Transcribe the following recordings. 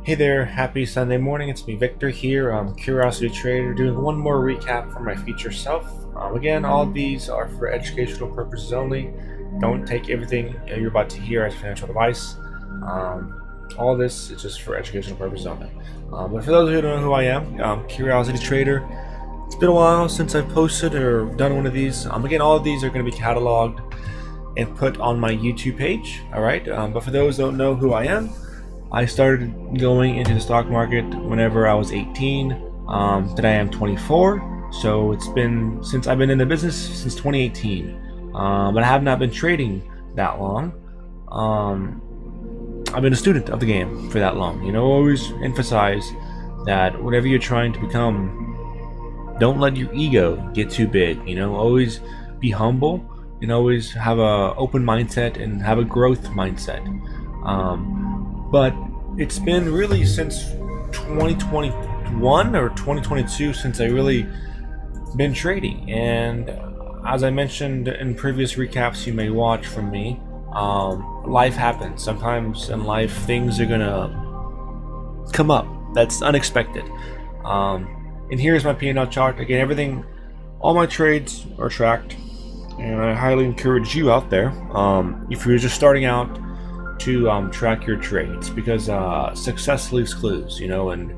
Hey there, happy Sunday morning. It's me, Victor, here. I'm Curiosity Trader, doing one more recap for my future self. Again, all of these are for educational purposes only. Don't take everything you're about to hear as financial advice. All this is just for educational purposes only. But for those who don't know who I am, Curiosity Trader. It's been a while since I've posted or done one of these. Again, all of these are going to be cataloged and put on my YouTube page. All right. But for those who don't know who I am, I started going into the stock market whenever I was 18. Today I am 24, so it's been since I've been in the business since 2018. But I have not been trading that long. I've been a student of the game for that long. Always emphasize that whatever you're trying to become, don't let your ego get too big. Always be humble and always have a open mindset and have a growth mindset. But it's been really since 2021 or 2022 since I really been trading. And as I mentioned in previous recaps you may watch from me, life happens. Sometimes in life things are gonna come up that's unexpected. And here's my P&L chart. Again, everything, all my trades are tracked, and I highly encourage you out there, if you're just starting out, to track your trades, because success leaves clues, and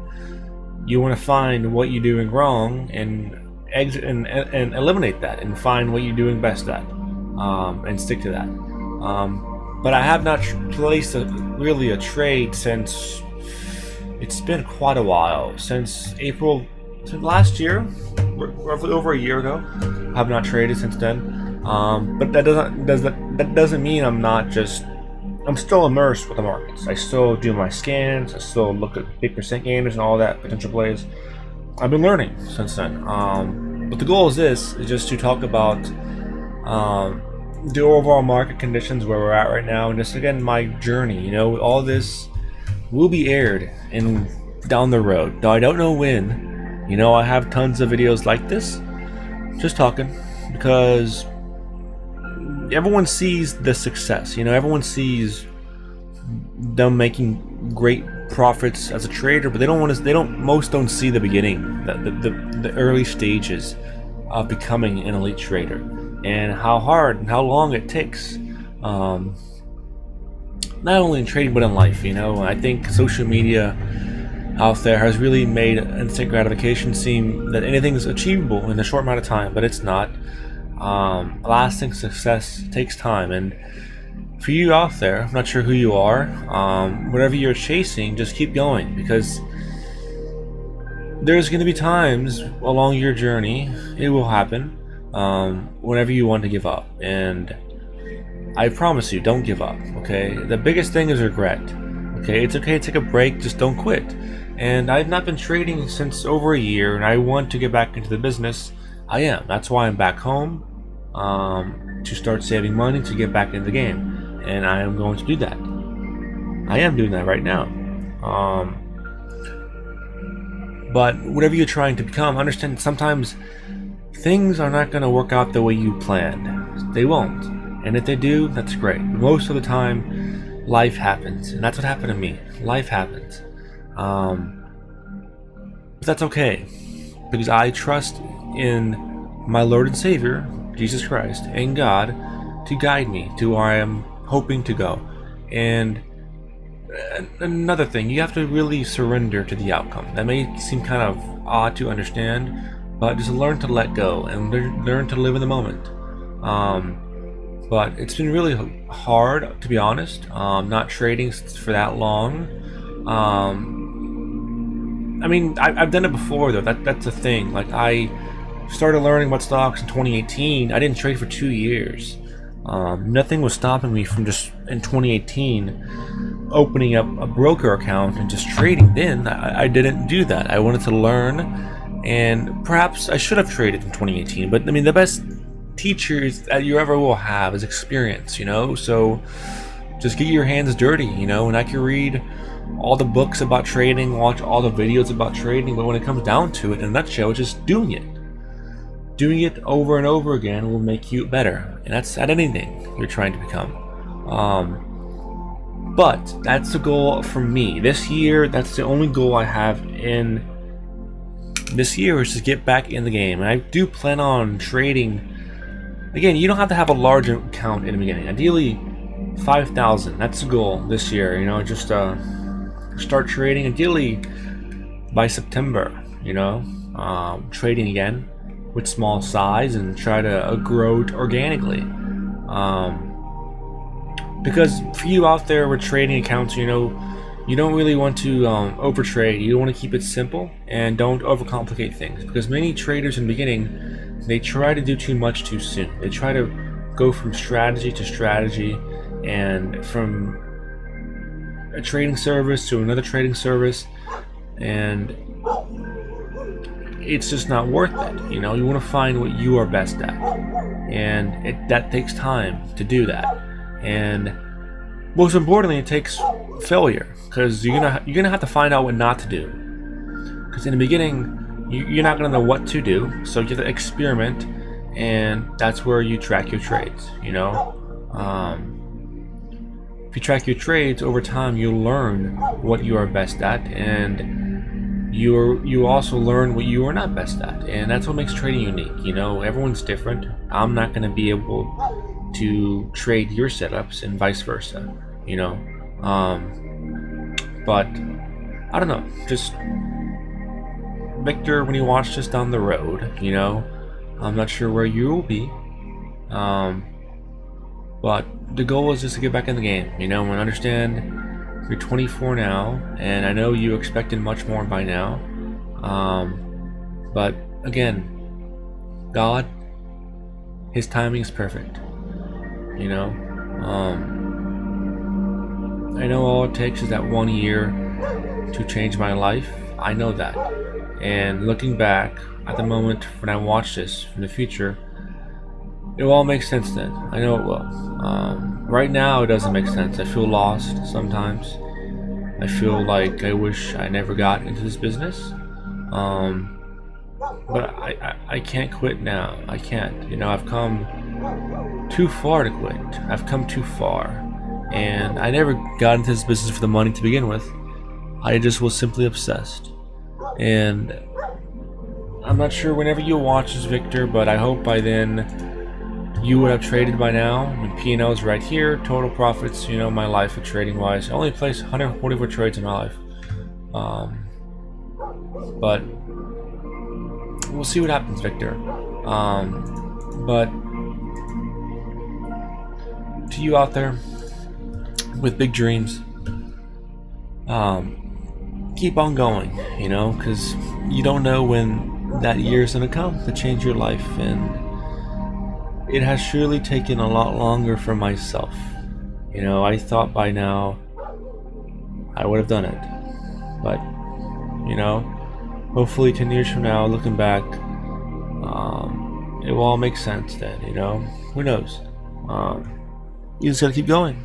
you want to find what you're doing wrong and exit and eliminate that and find what you're doing best at, and stick to that. But I have not placed really a trade since it's been quite a while, since April, since last year, roughly over a year ago. I have not traded since then. But that doesn't mean I'm still immersed with the markets. I still do my scans. I still look at big percent gainers and all that, potential plays. I've been learning since then. But the goal is just to talk about the overall market conditions where we're at right now, and just again my journey. All this will be aired in down the road. Though I don't know when. I have tons of videos like this, just talking, because everyone sees the success. Everyone sees them making great profits as a trader, but most don't see the beginning, the early stages of becoming an elite trader, and how hard and how long it takes, not only in trading but in life. I think social media out there has really made instant gratification seem that anything is achievable in a short amount of time, but it's not. Lasting success takes time, and for you out there, I'm not sure who you are, whatever you're chasing, just keep going, because there's going to be times along your journey, it will happen, whenever you want to give up, and I promise you, don't give up. Okay, the biggest thing is regret. Okay, it's okay to take a break, just don't quit. And I've not been trading since over a year, and I want to get back into the business. I am. That's why I'm back home, to start saving money to get back into the game, and I am going to do that. I am doing that right now. But whatever you're trying to become, understand sometimes things are not going to work out the way you planned. They won't, and if they do, that's great. Most of the time, life happens, and that's what happened to me. Life happens, but that's okay, because I trust in my Lord and Savior, Jesus Christ, and God to guide me to where I am hoping to go. And another thing, you have to really surrender to the outcome. That may seem kind of odd to understand, but just learn to let go and learn to live in the moment. But it's been really hard, to be honest, not trading for that long. I've done it before, though. That's the thing. Like, I started learning about stocks in 2018. I didn't trade for 2 years. Nothing was stopping me from just in 2018 opening up a broker account and just trading. Then I didn't do that. I wanted to learn, and perhaps I should have traded in 2018. But the best teachers that you ever will have is experience. So just get your hands dirty. And I can read all the books about trading, watch all the videos about trading, but when it comes down to it, in a nutshell, it's just doing it. Doing it over and over again will make you better, and that's at anything you're trying to become. But that's the goal for me this year. That's the only goal I have in this year, is to get back in the game. And I do plan on trading. Again, you don't have to have a large account in the beginning. Ideally 5,000. That's the goal this year. Just start trading. Ideally by September. Trading again with small size and try to grow it organically. Because for you out there with trading accounts, you don't really want to overtrade. You want to keep it simple and don't overcomplicate things. Because many traders in the beginning, they try to do too much too soon. They try to go from strategy to strategy, and from a trading service to another trading service, and it's just not worth it. You want to find what you are best at, and that takes time to do that. And most importantly, it takes failure, because you're gonna have to find out what not to do. Because in the beginning, you're not gonna know what to do, so you have to experiment, and that's where you track your trades. If you track your trades over time, you'll learn what you are best at, and you also learn what you are not best at, and that's what makes trading unique. Everyone's different. I'm not gonna be able to trade your setups and vice versa. But I don't know, just Victor, when you watch this down the road, I'm not sure where you will be, but the goal is just to get back in the game. And understand you're 24 now, and I know you expected much more by now, but again, God, His timing is perfect. I know all it takes is that 1 year to change my life. I know that. And looking back at the moment when I watch this from the future, it will all make sense then. I know it will. Right now, it doesn't make sense. I feel lost sometimes. I feel like I wish I never got into this business. But I can't quit now. I can't. I've come too far to quit. I've come too far. And I never got into this business for the money to begin with. I just was simply obsessed. And I'm not sure whenever you watch this, Victor, but I hope by then you would have traded by now. P&L is right here. Total profits, my life of trading wise. I only placed 144 trades in my life. But we'll see what happens, Victor. But to you out there with big dreams, keep on going, because you don't know when that year is going to come to change your life. And it has surely taken a lot longer for myself. I thought by now I would have done it, but hopefully 10 years from now, looking back, it will all make sense then. Who knows? You just gotta keep going.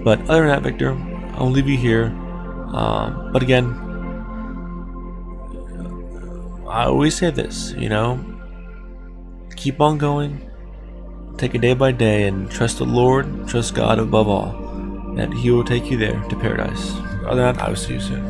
But other than that, Victor, I'll leave you here. But again, I always say this, keep on going, take it day by day, and trust the Lord, trust God above all, that He will take you there to paradise. Other than that, I will see you soon.